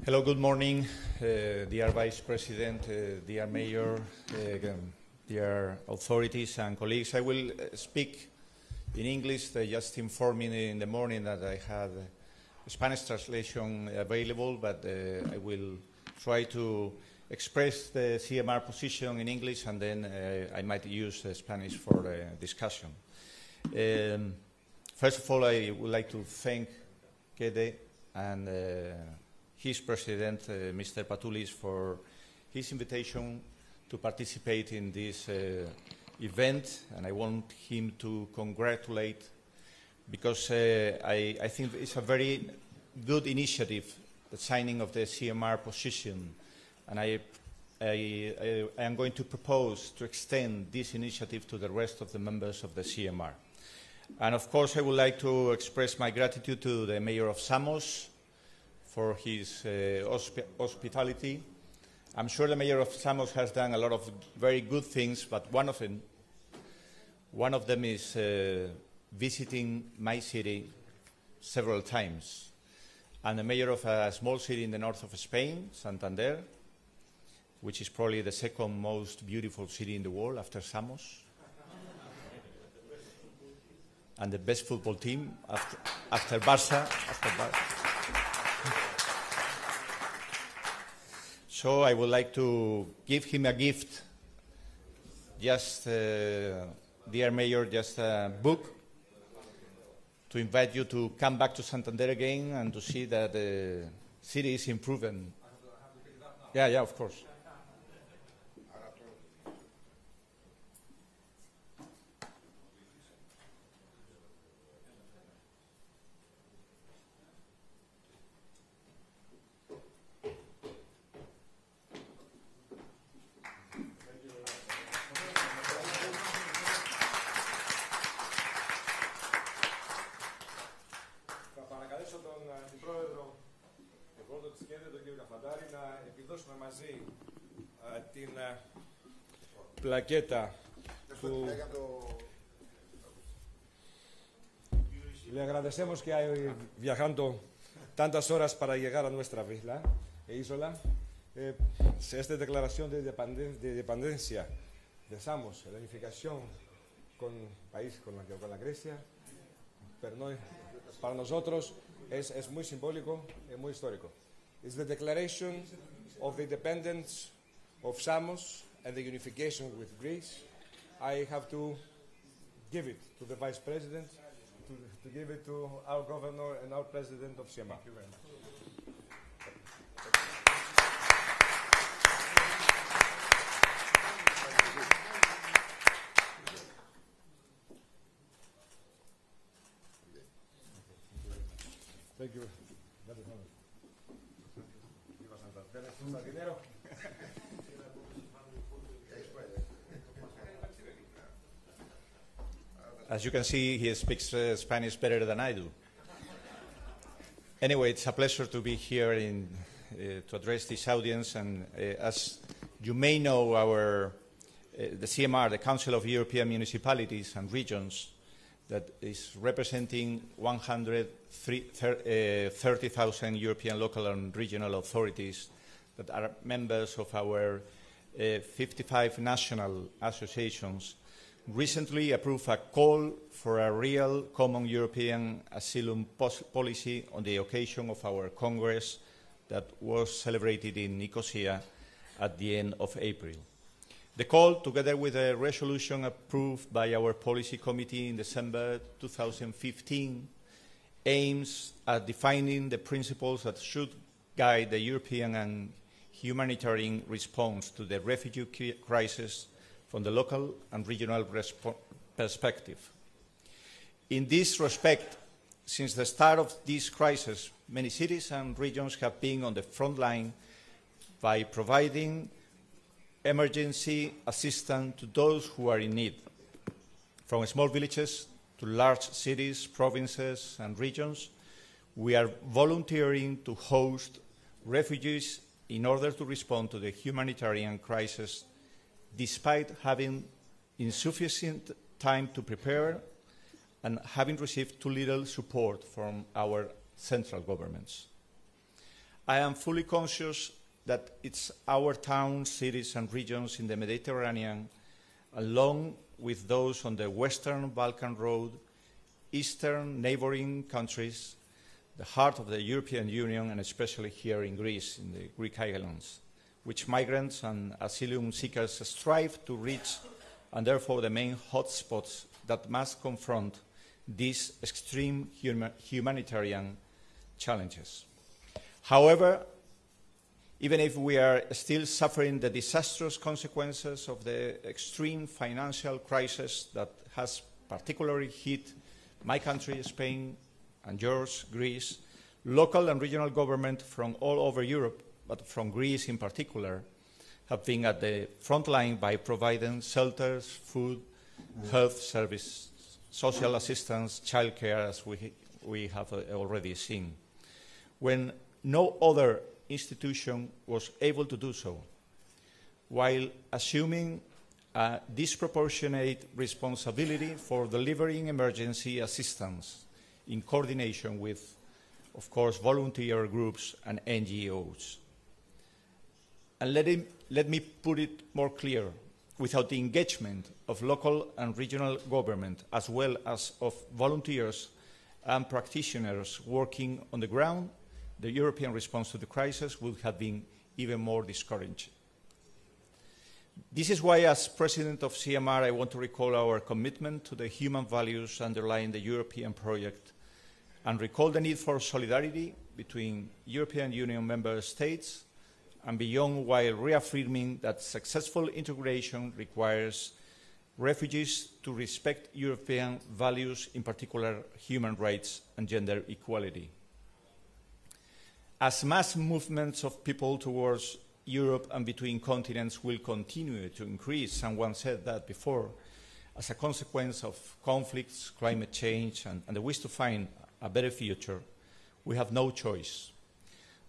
Hello, good morning, dear Vice President, dear Mayor, dear authorities and colleagues. I will speak in English, just informing in the morning that I had Spanish translation available, but I will try to express the CMR position in English, and then I might use Spanish for the discussion. First of all, I would like to thank Kede and his president, Mr. Patoulis, for his invitation to participate in this event, and I want him to congratulate, because I think it's a very good initiative, the signing of the CMR position, and I am going to propose to extend this initiative to the rest of the members of the CMR. And of course, I would like to express my gratitude to the Mayor of Samos for his hospitality. I'm sure the Mayor of Samos has done a lot of very good things, but one of them is visiting my city several times. I'm the mayor of a small city in the north of Spain, Santander, which is probably the second most beautiful city in the world after Samos, and the best football team after Barça. So I would like to give him a gift, just, dear Mayor, just a book to invite you to come back to Santander again and to see that the city is improving. Yeah, of course. Plaqueta. Le agradecemos que haya viajando tantas horas para llegar a nuestra isla. Esta declaración de dependencia de Samos, la unificación con el país, con la Grecia, pero no, para nosotros es muy simbólico y muy histórico. It's the declaration of the independence of Samos and the unification with Greece. I have to give it to the Vice President, to give it to our Governor and our President of CMR. Thank you very much. Thank you. As you can see, he speaks Spanish better than I do. Anyway, it's a pleasure to be here to address this audience. And as you may know, the CMR, the Council of European Municipalities and Regions, that is representing 130,000 European local and regional authorities that are members of our 55 national associations, recently approved a call for a real common European asylum policy on the occasion of our Congress that was celebrated in Nicosia at the end of April. The call, together with a resolution approved by our policy committee in December 2015, aims at defining the principles that should guide the European and humanitarian response to the refugee crisis from the local and regional perspective. In this respect, since the start of this crisis, many cities and regions have been on the front line by providing emergency assistance to those who are in need, from small villages to large cities, provinces, and regions. We are volunteering to host refugees in order to respond to the humanitarian crisis, despite having insufficient time to prepare and having received too little support from our central governments. I am fully conscious that it's our towns, cities, and regions in the Mediterranean, along with those on the Western Balkan Road, Eastern neighboring countries, the heart of the European Union, and especially here in Greece, in the Greek islands, which migrants and asylum seekers strive to reach, and therefore the main hotspots that must confront these extreme humanitarian challenges. However, even if we are still suffering the disastrous consequences of the extreme financial crisis that has particularly hit my country, Spain, and yours, Greece, local and regional government from all over Europe, but from Greece in particular, have been at the front line by providing shelters, food, health service, social assistance, childcare, as we have already seen, when no other institution was able to do so, while assuming a disproportionate responsibility for delivering emergency assistance in coordination with, of course, volunteer groups and NGOs. And let me put it more clear. Without the engagement of local and regional government, as well as of volunteers and practitioners working on the ground, the European response to the crisis would have been even more discouraging. This is why, as President of CMR, I want to recall our commitment to the human values underlying the European project and recall the need for solidarity between European Union member states and beyond, while reaffirming that successful integration requires refugees to respect European values, in particular human rights and gender equality. As mass movements of people towards Europe and between continents will continue to increase, someone said that before, as a consequence of conflicts, climate change, and the wish to find a better future, we have no choice.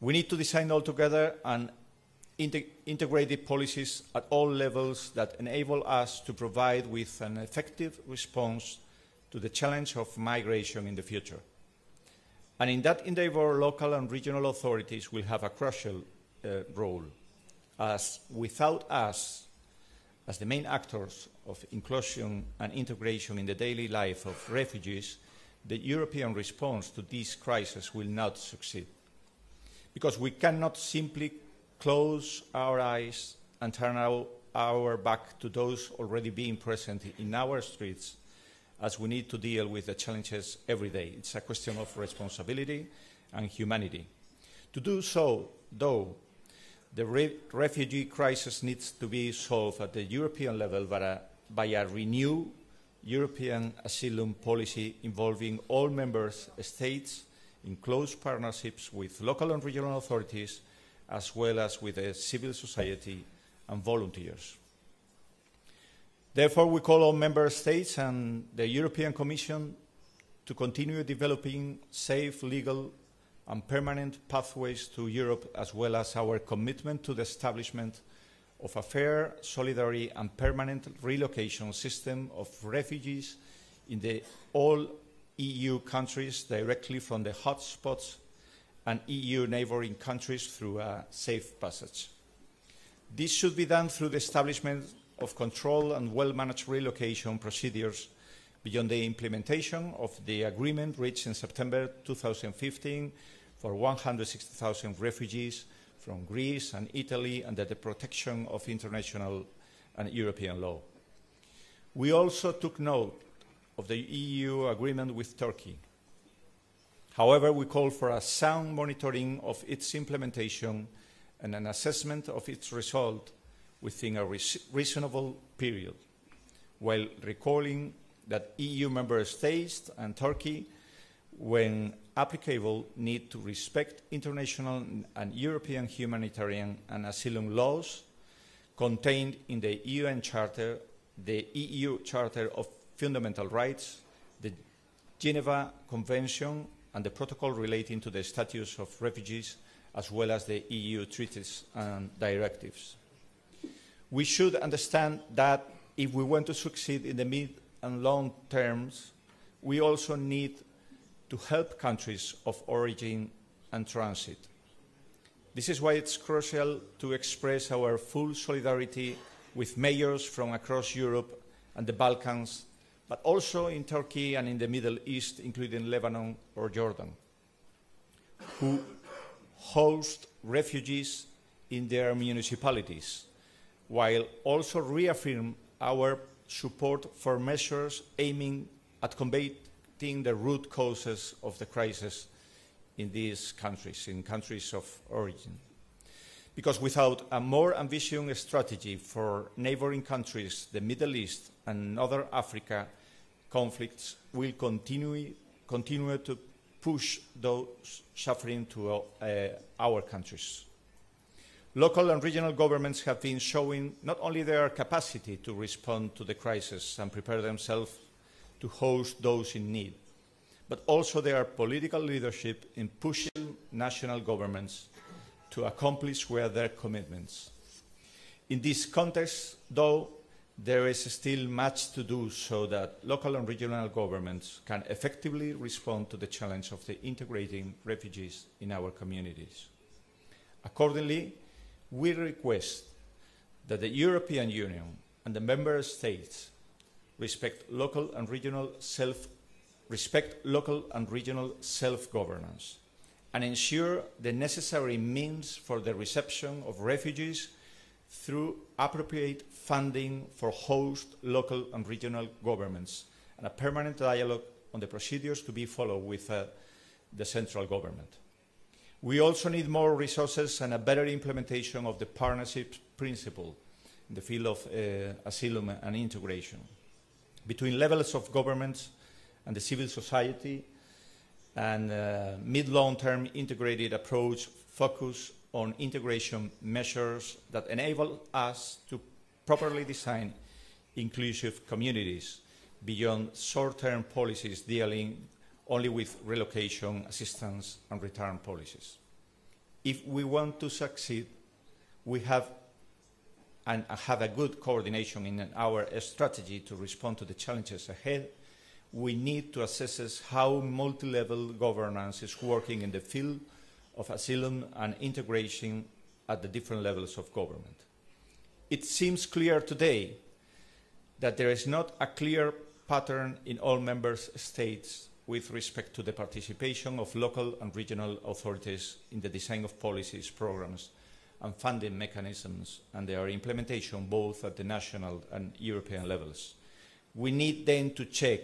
We need to design altogether and integrated policies at all levels that enable us to provide with an effective response to the challenge of migration in the future. And in that endeavor, local and regional authorities will have a crucial role, as without us, as the main actors of inclusion and integration in the daily life of refugees, the European response to this crisis will not succeed. Because we cannot simply close our eyes and turn our back to those already being present in our streets, as we need to deal with the challenges every day. It's a question of responsibility and humanity. To do so, though, the refugee crisis needs to be solved at the European level by a renewed European asylum policy involving all member states in close partnerships with local and regional authorities, as well as with the civil society and volunteers. Therefore, we call on member states and the European Commission to continue developing safe, legal, and permanent pathways to Europe, as well as our commitment to the establishment of a fair, solidary, and permanent relocation system of refugees in all EU countries directly from the hotspots and EU neighboring countries through a safe passage. This should be done through the establishment of control and well-managed relocation procedures beyond the implementation of the agreement reached in September 2015 for 160,000 refugees from Greece and Italy under the protection of international and European law. We also took note of the EU agreement with Turkey. However, we call for a sound monitoring of its implementation and an assessment of its result within a reasonable period, while recalling that EU member states and Turkey, when applicable, need to respect international and European humanitarian and asylum laws contained in the UN Charter, the EU Charter of Fundamental Rights, the Geneva Convention, and the protocol relating to the status of refugees, as well as the EU treaties and directives. We should understand that if we want to succeed in the mid and long terms, we also need to help countries of origin and transit. This is why it's crucial to express our full solidarity with mayors from across Europe and the Balkans, but also in Turkey and in the Middle East, including Lebanon or Jordan, who host refugees in their municipalities, while also reaffirm our support for measures aiming at combating the root causes of the crisis in these countries, in countries of origin. Because without a more ambitious strategy for neighboring countries, the Middle East and Northern Africa, conflicts will continue to push those suffering to our countries. Local and regional governments have been showing not only their capacity to respond to the crisis and prepare themselves to host those in need, but also their political leadership in pushing national governments to accomplish their commitments. In this context, though, there is still much to do so that local and regional governments can effectively respond to the challenge of integrating refugees in our communities. Accordingly, we request that the European Union and the Member States respect local and regional self-governance and ensure the necessary means for the reception of refugees through appropriate funding for host local and regional governments and a permanent dialogue on the procedures to be followed with the central government. We also need more resources and a better implementation of the partnership principle in the field of asylum and integration between levels of governments and the civil society, and mid-long-term integrated approach focus on integration measures that enable us to properly design inclusive communities beyond short-term policies dealing only with relocation, assistance, and return policies. If we want to succeed, we have a good coordination in our strategy to respond to the challenges ahead. We need to assess how multi-level governance is working in the field of asylum and integration at the different levels of government. It seems clear today that there is not a clear pattern in all member states with respect to the participation of local and regional authorities in the design of policies, programs, and funding mechanisms and their implementation both at the national and European levels. We need then to check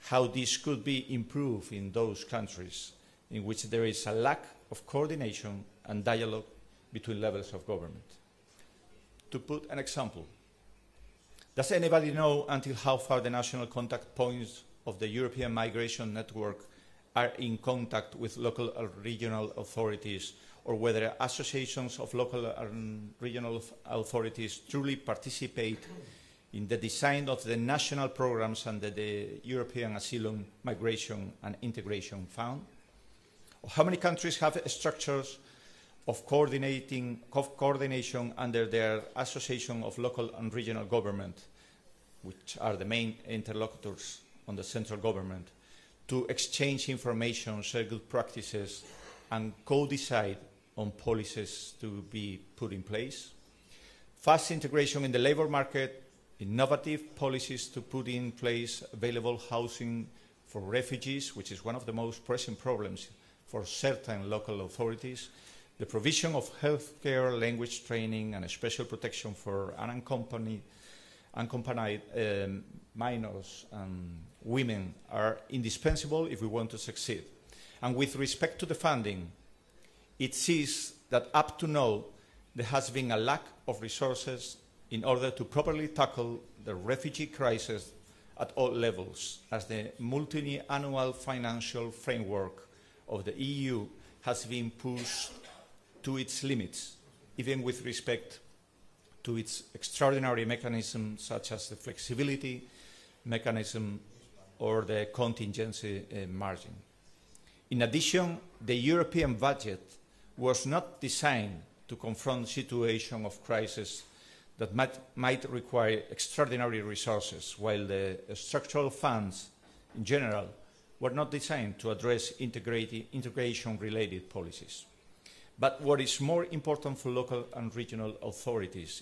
how this could be improved in those countries in which there is a lack of coordination and dialogue between levels of government. To put an example, does anybody know until how far the national contact points of the European Migration Network are in contact with local and regional authorities, or whether associations of local and regional authorities truly participate in the design of the national programs under the European Asylum, Migration and Integration Fund? Or how many countries have structures of coordination under their Association of Local and Regional Government, which are the main interlocutors on the central government, to exchange information, share good practices, and co-decide on policies to be put in place? Fast integration in the labour market, innovative policies to put in place available housing for refugees, which is one of the most pressing problems for certain local authorities, the provision of healthcare, language training, and special protection for unaccompanied minors and women are indispensable if we want to succeed. And with respect to the funding, it sees that up to now there has been a lack of resources in order to properly tackle the refugee crisis at all levels, as the multi-annual financial framework of the EU has been pushed to its limits, even with respect to its extraordinary mechanisms such as the flexibility mechanism or the contingency margin. In addition, the European budget was not designed to confront situations of crisis that might require extraordinary resources, while the structural funds in general were not designed to address integration-related policies. But what is more important for local and regional authorities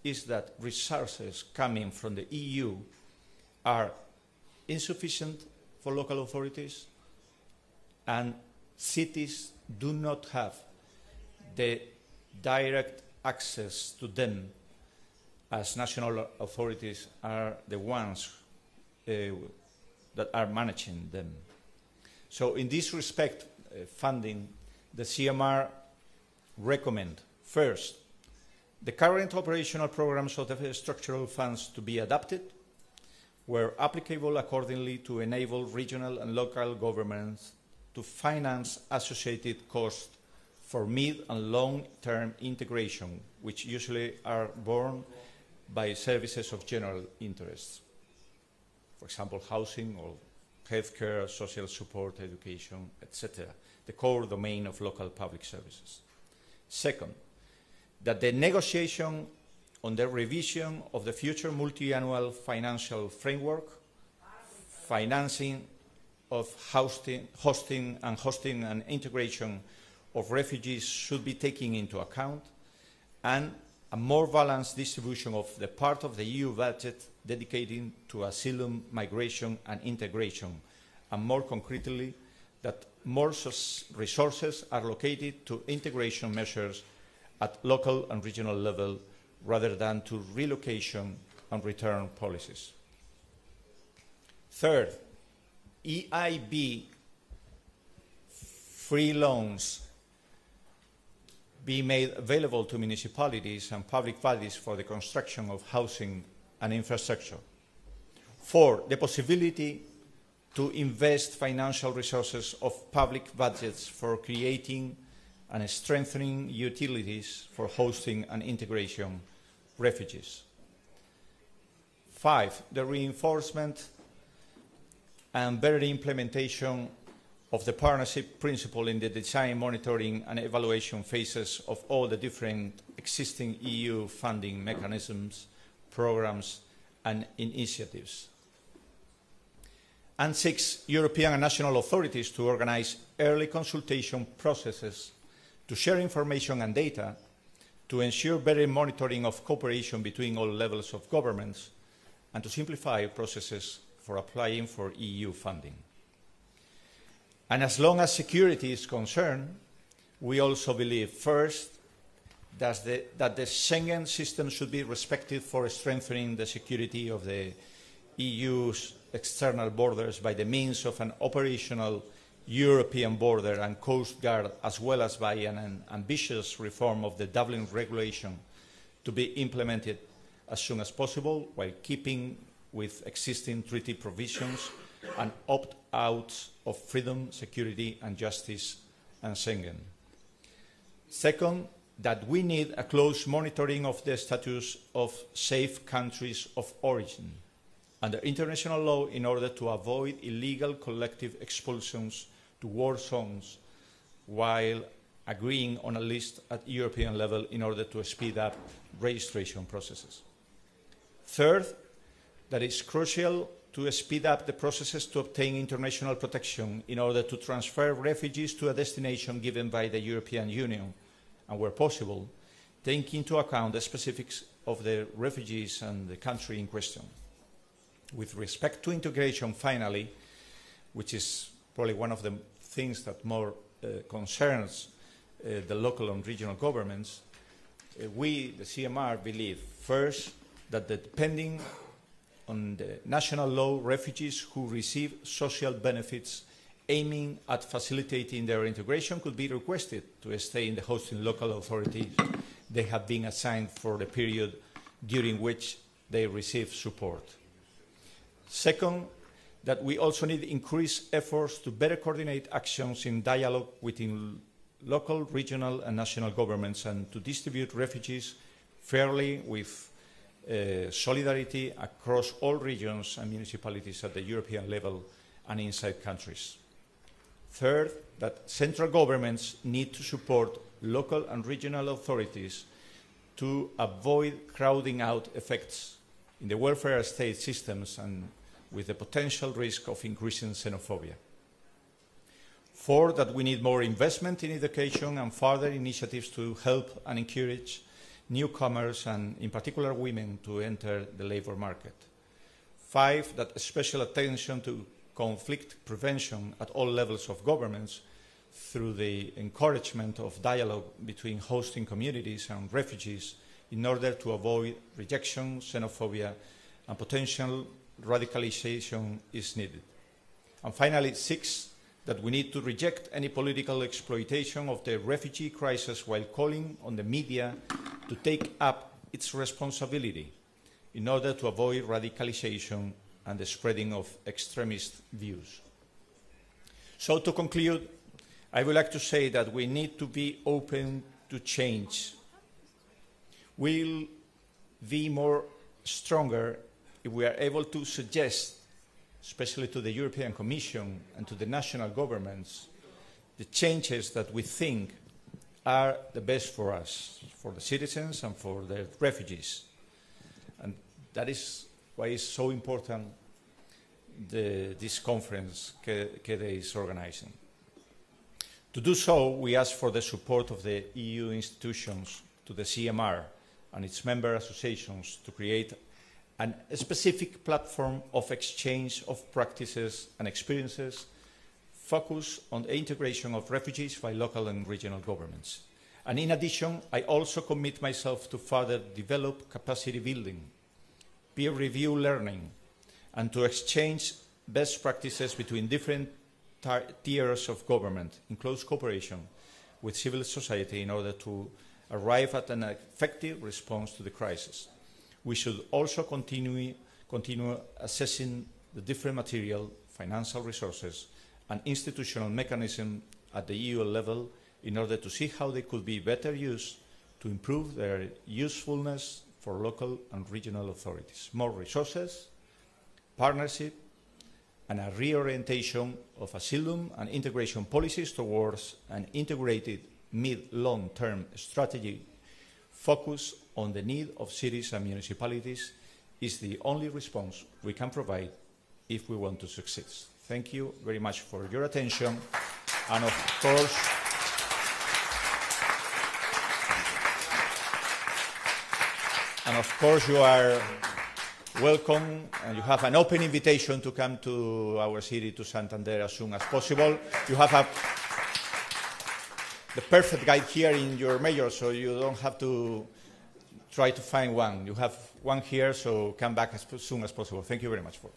is that resources coming from the EU are insufficient for local authorities, and cities do not have the direct access to them, as national authorities are the ones that are managing them. So in this respect, funding, the CMR recommend, first, the current operational programs of the structural funds to be adapted, where applicable accordingly, to enable regional and local governments to finance associated costs for mid and long-term integration, which usually are borne by services of general interest. For example, housing or healthcare, social support, education, etc., the core domain of local public services. Second, that the negotiation on the revision of the future multi-annual financial framework, financing of hosting and integration of refugees should be taken into account, and a more balanced distribution of the part of the EU budget dedicated to asylum, migration and integration, and more concretely, that more resources are allocated to integration measures at local and regional level rather than to relocation and return policies. Third, EIB free loans be made available to municipalities and public bodies for the construction of housing and infrastructure. Four, the possibility to invest financial resources of public budgets for creating and strengthening utilities for hosting and integration refugees. Five, the reinforcement and better implementation of the partnership principle in the design, monitoring and evaluation phases of all the different existing EU funding mechanisms, programs and initiatives. And six, European and national authorities to organize early consultation processes to share information and data, to ensure better monitoring of cooperation between all levels of governments, and to simplify processes for applying for EU funding. And as long as security is concerned, we also believe, first, that the Schengen system should be respected for strengthening the security of the EU's external borders by the means of an operational European border and coast guard, as well as by an ambitious reform of the Dublin regulation to be implemented as soon as possible, while keeping with existing treaty provisions and opt-outs of freedom, security and justice and Schengen. Second, that we need a close monitoring of the status of safe countries of origin under international law in order to avoid illegal collective expulsions to war zones, while agreeing on a list at European level in order to speed up registration processes. Third, that it's crucial to speed up the processes to obtain international protection in order to transfer refugees to a destination given by the European Union, and where possible, take into account the specifics of the refugees and the country in question. With respect to integration, finally, which is probably one of the things that more concerns the local and regional governments, we, the CMR, believe, first, that depending on the national law, refugees who receive social benefits aiming at facilitating their integration could be requested to stay in the hosting local authorities they have been assigned for the period during which they receive support. Second, that we also need increased efforts to better coordinate actions in dialogue within local, regional and national governments, and to distribute refugees fairly with solidarity across all regions and municipalities at the European level and inside countries. Third, that central governments need to support local and regional authorities to avoid crowding out effects in the welfare state systems and with the potential risk of increasing xenophobia. 4, that we need more investment in education and further initiatives to help and encourage newcomers and, in particular, women to enter the labour market. 5, that special attention to conflict prevention at all levels of governments through the encouragement of dialogue between hosting communities and refugees in order to avoid rejection, xenophobia, and potential radicalization is needed. And finally, 6, that we need to reject any political exploitation of the refugee crisis while calling on the media to take up its responsibility in order to avoid radicalization and the spreading of extremist views. So to conclude, I would like to say that we need to be open to change. We'll be more stronger if we are able to suggest, especially to the European Commission and to the national governments, the changes that we think are the best for us, for the citizens and for the refugees. And that is why it's so important this conference KEDE is organizing. To do so, we ask for the support of the EU institutions to the CMR and its member associations to create a specific platform of exchange of practices and experiences focused on the integration of refugees by local and regional governments. And in addition, I also commit myself to further develop capacity building, peer review learning, and to exchange best practices between different tiers of government in close cooperation with civil society in order to arrive at an effective response to the crisis. We should also continue assessing the different material, financial resources, and institutional mechanisms at the EU level in order to see how they could be better used to improve their usefulness for local and regional authorities. More resources, partnership, and a reorientation of asylum and integration policies towards an integrated mid-long-term strategy focused on the need of cities and municipalities is the only response we can provide if we want to succeed. Thank you very much for your attention, and of course you are welcome, and you have an open invitation to come to our city, to Santander, as soon as possible. You have the perfect guide here in your mayor, so you don't have to try to find one. You have one here, so come back as soon as possible. Thank you very much for